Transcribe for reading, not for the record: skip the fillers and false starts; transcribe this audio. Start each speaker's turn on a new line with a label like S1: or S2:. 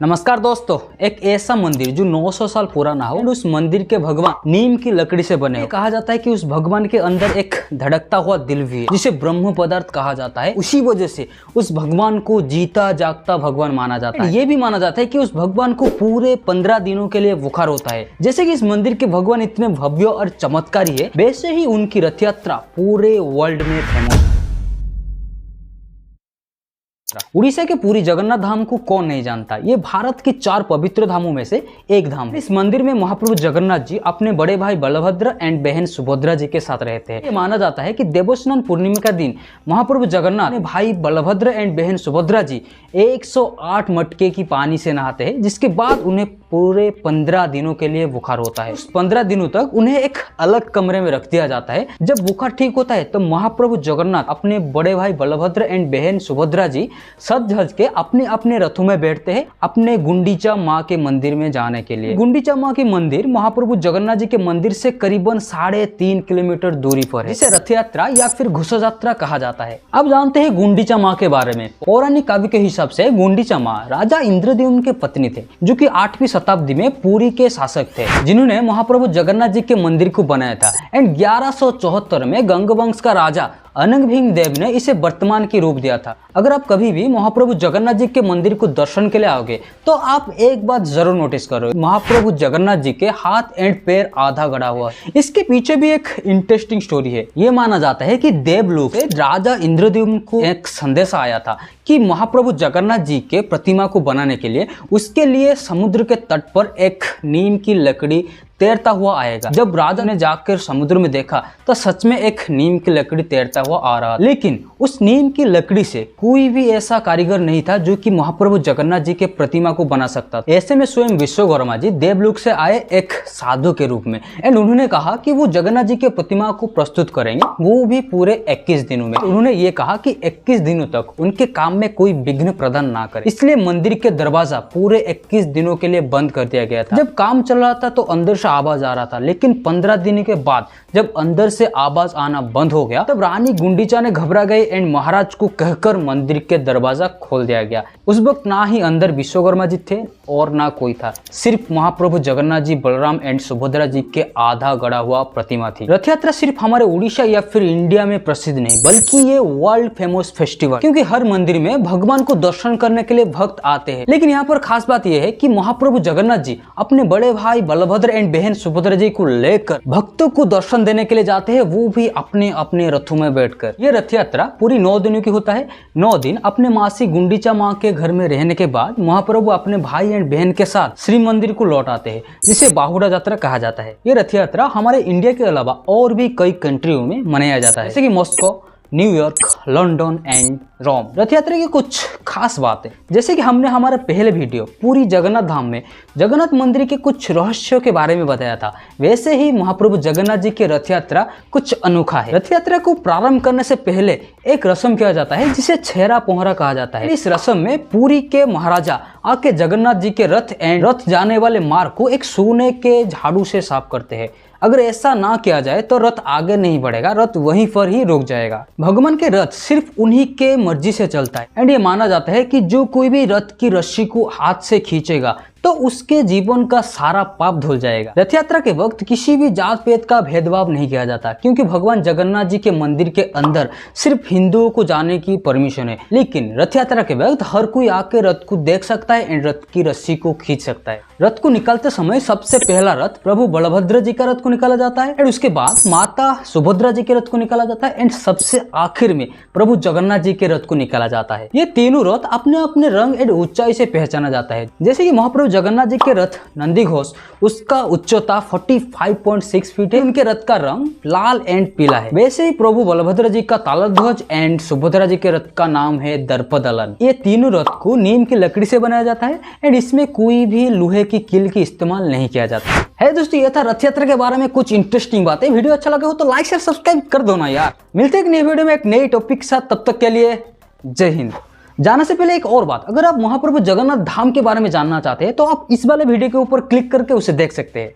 S1: नमस्कार दोस्तों, एक ऐसा मंदिर जो 900 साल पुराना हो, उस मंदिर के भगवान नीम की लकड़ी से बने। कहा जाता है कि उस भगवान के अंदर एक धड़कता हुआ दिल भी है, जिसे ब्रह्म पदार्थ कहा जाता है। उसी वजह से उस भगवान को जीता जागता भगवान माना जाता है। ये भी माना जाता है कि उस भगवान को पूरे 15 दिनों के लिए बुखार होता है। जैसे कि इस मंदिर के भगवान इतने भव्य और चमत्कारी है, वैसे ही उनकी रथ यात्रा पूरे वर्ल्ड में फेमस। उड़ीसा के पुरी जगन्नाथ धाम को कौन नहीं जानता। ये भारत के 4 पवित्र धामों में से एक धाम है। इस मंदिर में महाप्रभु जगन्नाथ जी अपने बड़े भाई बलभद्र एंड बहन सुभद्रा जी के साथ रहते हैं। ये माना जाता है कि देवस्नान पूर्णिमा का दिन महाप्रभु जगन्नाथ अपने भाई बलभद्र एंड बहन सुभद्रा जी 108 मटके की पानी से नहाते हैं, जिसके बाद उन्हें पूरे 15 दिनों के लिए बुखार होता है। उस 15 दिनों तक उन्हें एक अलग कमरे में रख दिया जाता है। जब बुखार ठीक होता है तो महाप्रभु जगन्नाथ अपने बड़े भाई बलभद्र एंड बहन सुभद्रा जी सज धज के अपने अपने रथों में बैठते हैं अपने गुंडीचा माँ के मंदिर में जाने के लिए। गुंडीचा माँ की मंदिर महाप्रभु जगन्नाथ जी के मंदिर से करीबन 3.5 किलोमीटर दूरी पर है, जिसे रथ यात्रा या फिर घोष यात्रा कहा जाता है। अब जानते हैं गुंडीचा माँ के बारे में। पौराणिक काव्य के हिसाब से गुंडीचा माँ राजा इंद्रद्युम्न के पत्नी थे, जो कि 8वीं शताब्दी में पुरी के शासक थे, जिन्होंने महाप्रभु जगन्नाथ जी के मंदिर को बनाया था। एंड 1174 में गंगवंश का राजा अनंगभीम देव ने इसे वर्तमान की रूप दिया था। अगर आप कभी भी महाप्रभु जगन्नाथ जी के मंदिर को दर्शन के लिए आओगे तो आप एक बात जरूर नोटिस करो, महाप्रभु जगन्नाथ जी के हाथ एंड पैर आधा गड़ा हुआ है। इसके पीछे भी एक इंटरेस्टिंग स्टोरी है। ये माना जाता है कि देवलोक से राजा इंद्रद्युम्न को एक संदेश आया था कि महाप्रभु जगन्नाथ जी के प्रतिमा को बनाने के लिए उसके लिए समुद्र के तट पर एक नीम की लकड़ी तैरता हुआ आएगा। जब राजा ने जाकर समुद्र में देखा तो सच में एक नीम की लकड़ी तैरता हुआ आ रहा, लेकिन उस नीम की लकड़ी से कोई भी ऐसा कारीगर नहीं था जो कि महाप्रभु जगन्नाथ जी के प्रतिमा को बना सकता था। ऐसे में स्वयं विश्वकर्मा जी देवलोक से आए एक साधु के रूप में, एंड उन्होंने कहा कि वो जगन्नाथ जी के प्रतिमा को प्रस्तुत करेंगे, वो भी पूरे 21 दिनों में। उन्होंने ये कहा कि 21 दिनों तक उनके काम में कोई विघ्न प्रदान ना करे, इसलिए मंदिर के दरवाजा पूरे 21 दिनों के लिए बंद कर दिया गया था। जब काम चल रहा था तो अंदर से आवाज आ रहा था, लेकिन 15 दिन के बाद जब अंदर से आवाज आना बंद हो गया तब रानी गुंडीचा ने घबरा गई एंड महाराज को कहकर मंदिर के दरवाजा खोल दिया गया। उस वक्त ना ही अंदर विश्वकर्मा जी थे और ना कोई था, सिर्फ महाप्रभु जगन्नाथ जी, बलराम एंड सुभद्रा जी के आधा गड़ा हुआ प्रतिमा थी। रथ यात्रा सिर्फ हमारे उड़ीसा या फिर इंडिया में प्रसिद्ध नहीं, बल्कि ये वर्ल्ड फेमस फेस्टिवल, क्योंकि हर मंदिर में भगवान को दर्शन करने के लिए भक्त आते हैं। लेकिन यहाँ पर खास बात यह है कि महाप्रभु जगन्नाथ जी अपने बड़े भाई बलभद्र एंड बहन सुभद्रा जी को लेकर भक्तों को दर्शन देने के लिए जाते हैं, वो भी अपने अपने रथों में बैठकर। ये रथ यात्रा पूरी 9 दिनों की होता है। 9 दिन अपने मासी गुंडीचा माँ के घर में रहने के बाद महाप्रभु अपने भाई एंड बहन के साथ श्री मंदिर को लौट आते हैं, जिसे बाहुड़ा यात्रा कहा जाता है। ये रथ यात्रा हमारे इंडिया के अलावा और भी कई कंट्रियों में मनाया जाता है, जैसे कि मॉस्को, न्यूयॉर्क, लंदन एंड रोम। रथ यात्रा की कुछ खास बात है, जैसे कि हमने हमारे पहले वीडियो पूरी जगन्नाथ धाम में जगन्नाथ मंदिर के कुछ रहस्यों के बारे में बताया था, वैसे ही महाप्रभु जगन्नाथ जी की रथ यात्रा कुछ अनोखा है। रथ यात्रा को प्रारंभ करने से पहले एक रस्म किया जाता है जिसे छेरा पोहरा कहा जाता है। इस रस्म में पुरी के महाराजा आके जगन्नाथ जी के रथ एंड रथ जाने वाले मार्ग को एक सोने के झाड़ू से साफ करते हैं। अगर ऐसा ना किया जाए तो रथ आगे नहीं बढ़ेगा, रथ वहीं पर ही रुक जाएगा। भगवान के रथ सिर्फ उन्हीं के मर्जी से चलता है, एंड ये माना जाता है कि जो कोई भी रथ की रस्सी को हाथ से खींचेगा तो उसके जीवन का सारा पाप धुल जाएगा। रथ यात्रा के वक्त किसी भी जात पेद का भेदभाव नहीं किया जाता, क्योंकि भगवान जगन्नाथ जी के मंदिर के अंदर सिर्फ हिंदुओं को जाने की परमिशन है। लेकिन रथ यात्रा के वक्त हर कोई आके रथ को देख सकता है एंड रथ की रस्सी को खींच सकता है। रथ को निकालते समय सबसे पहला रथ प्रभु बलभद्र जी का रथ को निकाला जाता है, एंड उसके बाद माता सुभद्रा जी के रथ को निकाला जाता है, एंड सबसे आखिर में प्रभु जगन्नाथ जी के रथ को निकाला जाता है। ये तीनों रथ अपने अपने रंग एंड ऊंचाई से पहचाना जाता है। जैसे कि महाप्रभु जगन्नाथ जी के रथ नंदी घोष, उसका उच्चता 45.6 फीट है, उनके रथ का रंग लाल एंड पीला है। वैसे ही प्रभु बलभद्र जी का तालध्वज एंड सुभद्रा जी के रथ का नाम है दर्पदलन। ये तीनों रथ को नीम की लकड़ी से बनाया जाता है, एंड इसमें कोई भी लोहे की कील की इस्तेमाल नहीं किया जाता है। दोस्तों, ये था रथ यात्रा के बारे में कुछ इंटरेस्टिंग बातें। वीडियो अच्छा लगे हो तो लाइक शेयर सब्सक्राइब कर दो ना यार। मिलते हैं एक नई वीडियो में एक नई टॉपिक के साथ, तब तक के लिए जय हिंद। जाने से पहले एक और बात, अगर आप महाप्रभु जगन्नाथ धाम के बारे में जानना चाहते हैं तो आप इस वाले वीडियो के ऊपर क्लिक करके उसे देख सकते हैं।